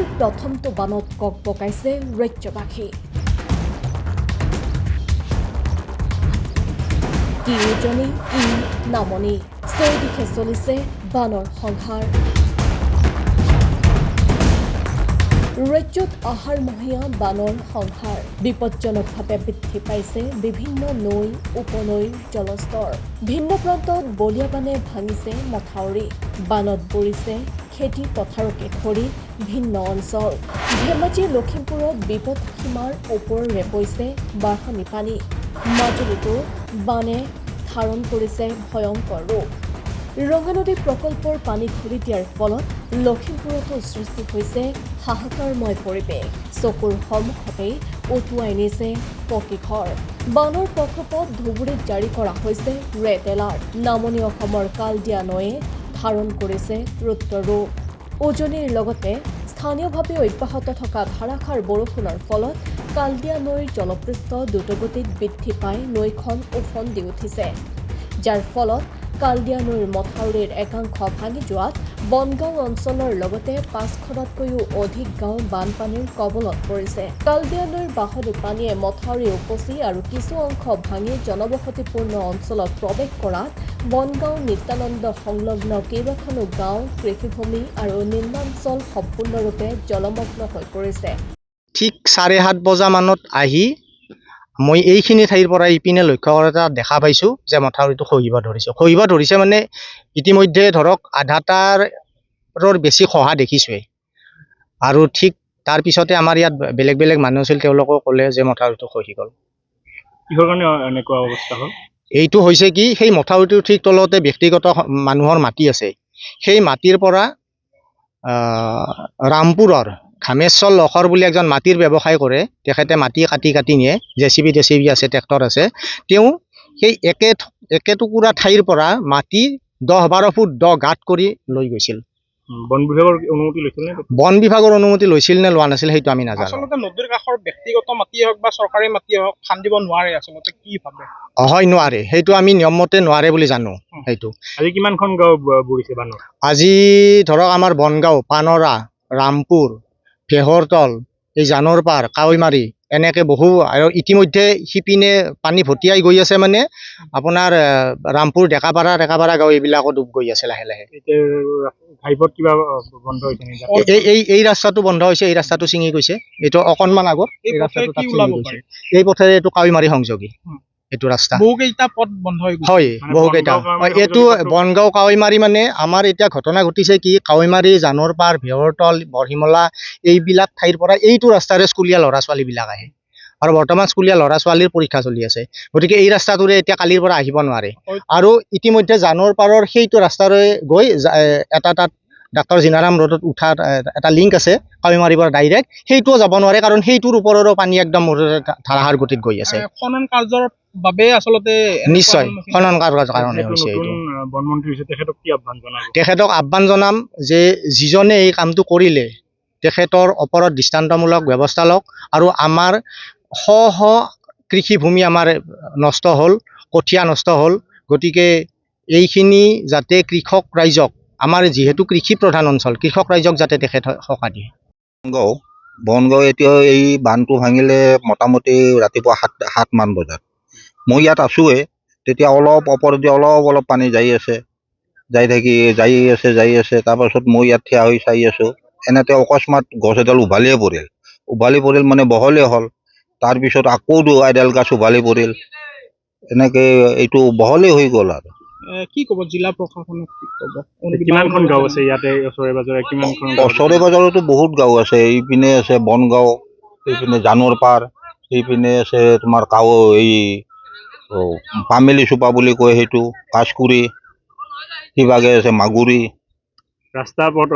বাৰিষাৰ প্ৰথমটো বানত কক পকাইছে ৰাজ্যবাসী। কি উজনি কি নামনি, চৌদিশে চলিছে বানৰ সংহাৰ। ৰাজ্যত আহাৰমহীয়া বানৰ সংহাৰ। বিপদজনকভাৱে বৃদ্ধি পাইছে বিভিন্ন নৈ উপনৈৰ জলস্তৰ। ভিন্ন প্ৰান্তত বলীয়া বানে ভাঙিছে মথাউৰি। বানত বুৰিছে খেতি পথাৰকে ধৰি ভিন্ন অঞ্চল। ধেমাজি লখিমপুৰত বিপদ সীমাৰ ওপৰেৰে বৈছে বাঢ়নি পানী। মাজুলীতো বানে ধাৰণ কৰিছে ভয়ংকৰ ৰূপ। ৰঙানদী প্ৰকল্পৰ পানী খুলি দিয়াৰ ফলত লখিমপুৰতো সৃষ্টি হৈছে হাহাকাৰময় পৰিৱেশ। চকুৰ সন্মুখতেই উটুৱাই নিছে পকী ঘৰ। বানৰ প্ৰকোপত ধুবুৰীত জাৰি কৰা হৈছে ৰেড এলাৰ্ট। নামনি অসমৰ কালদিয়া নৈয়ে ধাৰণ কৰিছে ৰুদ্ৰ ৰূপ। উজনিৰ লগতে স্থানীয়ভাৱে অব্যাহত থকা ধাৰাসাৰ বৰষুণৰ ফলত কালদিয়া নৈৰ জলপৃষ্ঠ দ্ৰুতগতিত বৃদ্ধি পাই নৈখন ওফন্দি উঠিছে, যাৰ ফলত কালদিয়া নৈৰ মথাউৰিৰ একাংশ ভাঙি যোৱাত বনগাঁও অঞ্চলৰ লগতে 5খনতকৈও অধিক গাঁও বানপানীৰ কবলত পৰিছে। কালদিয়া নৈৰ বাঢ়নি পানীয়ে মথাউৰি উপচি আৰু কিছু অংশ ভাঙি জনবসতিপূৰ্ণ অঞ্চলত প্ৰৱেশ কৰাত বনগাঁও নিত্যানন্দ সংলগ্ন কেইবাখনো গাঁও, কৃষিভূমি আৰু নিম্নাঞ্চল সম্পূৰ্ণৰূপে জলমগ্ন হৈ পৰিছে। ঠিক 7:30 বজা মানত আহি মই এইখিনি ঠাইৰ পৰা ইপিনে লক্ষ্য কৰোঁতে দেখা পাইছোঁ যে মথাউৰিটো খহিব ধৰিছে মানে ইতিমধ্যে ধৰক আধাটাৰৰ বেছি খহা দেখিছোঁৱেই। আৰু ঠিক তাৰ পিছতে আমাৰ ইয়াত বেলেগ বেলেগ মানুহ আছিল, তেওঁলোকেও ক'লে যে মথাউৰিটো খহি গ'ল। কিহৰ কাৰণে এনেকুৱা অৱস্থা হ'ল? এইটো হৈছে কি, সেই মথাউৰিটোৰ ঠিক তলতে ব্যক্তিগত মানুহৰ মাটি আছে। সেই মাটিৰ পৰা ৰামপুৰৰ ঘামেশ্বৰ লখৰ বুলি এজন মাটিৰ ব্যৱসায় কৰে, তেখেতে মাটি কাটি নিয়ে, জেচিবি আছে, ট্ৰেক্টৰ আছে। তেওঁ সেই একেটুকুৰা ঠাইৰ পৰা মাটি 10-12 ফুট দ গাঁত কৰি লৈ গৈছিল। বন বিভাগৰ অনুমতি লৈছিল নে? বন বিভাগৰ অনুমতি লৈছিল নে লোৱা নাছিল সেইটো আমি নাজানো। আচলতে নদীৰ কাষৰ ব্যক্তিগত মাটিয়ে হওক বা চৰকাৰী মাটিয়ে হওক খান্দিব নোৱাৰে, আচলতে কি ভাবে? হয়, নোৱাৰে, সেইটো আমি নিয়মমতে নোৱাৰে বুলি জানো। সেইটো আজি কিমানখন গাঁও বুৰিছে বানৰ? আজি ধৰক আমাৰ বনগাঁও, পানৰা, ৰামপুৰ, ভেহৰতল, এই জানৰপাৰ, কাৱৈমাৰী, এনেকে বহু, আৰু ইতিমধ্যে সিপিনে পানী ভটিয়াই গৈ আছে, মানে আপোনাৰ ৰামপুৰ ডেকাপাৰা গাঁও এইবিলাকো ডুব গৈ আছে লাহে লাহে। ঘাইপথ কিবা বন্ধ হৈছে নেকি? এই ৰাস্তাটো বন্ধ হৈছে, এই ৰাস্তাটো ছিঙি গৈছে। এইটো অকণমান আগত এই ৰাস্তাটো তাত ছিঙি গৈছে। এই পথেৰে এইটো কাৱৈমাৰী সংযোগী এইটো ৰাস্তা। বহুকেইটা পথ বন্ধ হৈ গৈছে। হয়, বহুকেইটা। এইটো বনগাঁও কাৱৈমাৰী, মানে আমাৰ এতিয়া ঘটনা ঘটিছে কি, কাৱৈমাৰী, জানৰপাৰ, ভেহৰতল, বৰহিমলা এইবিলাক ঠাইৰ পৰা এইটো ৰাস্তাৰে স্কুলীয়া ল'ৰা ছোৱালীবিলাক আহে, আৰু বৰ্তমান স্কুলীয়া ল'ৰা ছোৱালীৰ পৰীক্ষা চলি আছে। গতিকে এই ৰাস্তাটোৰে এতিয়া কালিৰ পৰা আহিব নোৱাৰে। আৰু ইতিমধ্যে জানৰপাৰৰ সেইটো ৰাস্তাৰে গৈ এটা তাত ডাক্তৰ জিনাৰাম ৰোডত উঠা এটা লিংক আছে কাৱৈমাৰীৰ পৰা ডাইৰেক্ট, সেইটোও যাব নোৱাৰে, কাৰণ সেইটোৰ ওপৰৰো পানী একদম ধাৰাসাৰ গতিত গৈ আছে। খনন কাৰ্যৰ বাবে আচলতে নিশ্চয় খনন কাৰ্যৰ কাৰণে হৈছে এইটো। বনমন্ত্ৰী হৈছে, তেখেতক কি আহ্বান জনাব? তেখেতক আহ্বান জনাম যে যিজনে এই কামটো কৰিলে তেখেতৰ ওপৰত দৃষ্টান্তমূলক ব্যৱস্থা লওক। আৰু আমাৰ শ কৃষিভূমি আমাৰ নষ্ট হ'ল, কঠীয়া নষ্ট হ'ল। গতিকে এইখিনি যাতে কৃষক ৰাইজক, আমাৰ যিহেতু কৃষি প্ৰধান অঞ্চল, কৃষক ৰাইজক যাতে তেখেত সকাহ দিয়ে। বনগাঁও এতিয়া এই বান্ধটো ভাঙিলে মোটামুটি ৰাতিপুৱা 7 মান বজাত। মই ইয়াত আছোঁৱে, তেতিয়া অলপ ওপৰেদি অলপ পানী যাই আছে। তাৰপাছত মই ইয়াত থিয় হৈ চাই আছোঁ, এনেতে অকস্মাত গছ এডাল উভালিয়ে পৰিল, মানে বহলেই হ'ল। তাৰপিছত আকৌ এডাল গছ উভালি পৰিল, এনেকে এইটো বহলেই হৈ গ'ল। আৰু কি ক'ব জিলা প্ৰশাসনক, কি ক'ব? কিমানখন গাঁও আছে ইয়াতে ওচৰে পাজৰে? কিমানখন ওচৰে পাজৰেতো বহুত গাঁও আছে। এইপিনে আছে বনগাঁও, এইপিনে জানৰপাৰ, এইপিনে আছে তোমাৰ পামেলি চোপা বুলি কয়, সেইটো কাঁচকুৰি, সিভাগে আছে মাগুৰি। ৰাস্তা পথ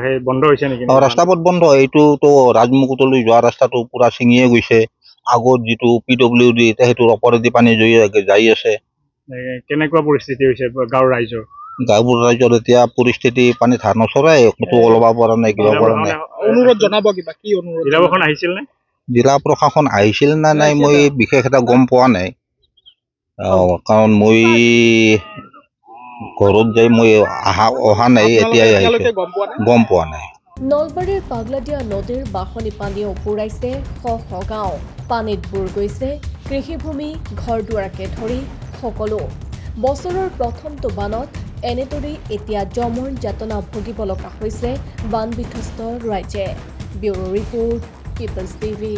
সেই বন্ধ হৈছে নেকি? ৰাস্তা পথ বন্ধ। এইটোতো ৰাজমুকুটলৈ যোৱা ৰাস্তাটো পুৰা ছিঙিয়ে গৈছে। আগত যিটো PWD সেইটোৰ ওপৰেদি পানী যাই আছে। কেনেকুৱা পৰিস্থিতি হৈছে গাঁৱৰ ৰাইজৰ? গাঁওবোৰ ৰাইজৰ এতিয়া পৰিস্থিতি, পানী ধাৰ নচৰাই, ক'তো ওলাব পৰা নাই, কিবা পৰা নাই। অনুৰোধ জনাব কিবা? কি অনুৰোধ? জিলা প্ৰশাসন আহিছিল নে? জিলা প্ৰশাসন আহিছিল নে নাই মই বিশেষ এটা গম পোৱা নাই, কাৰণ মই ঘৰত যাই মই অহা নাই, এতিয়াই আহিছোঁ, গম পোৱা নাই। নলবাৰীৰ পাগলাদিয়া নদীৰ বাঢ়নি পানীয়ে ওপৰাইছে শ শ গাঁও পানীত বুৰ গৈছে কৃষিভূমি ঘৰ দুৱাৰকে ধৰি সকলো বছৰৰ প্ৰথমটো বানত এনেদৰেই এতিয়া যমৰ যাতনা ভুগিব লগা হৈছে বান বিধ্বস্ত ৰাইজে ব্যুৰো ৰিপৰ্ট পিপলছ টিভি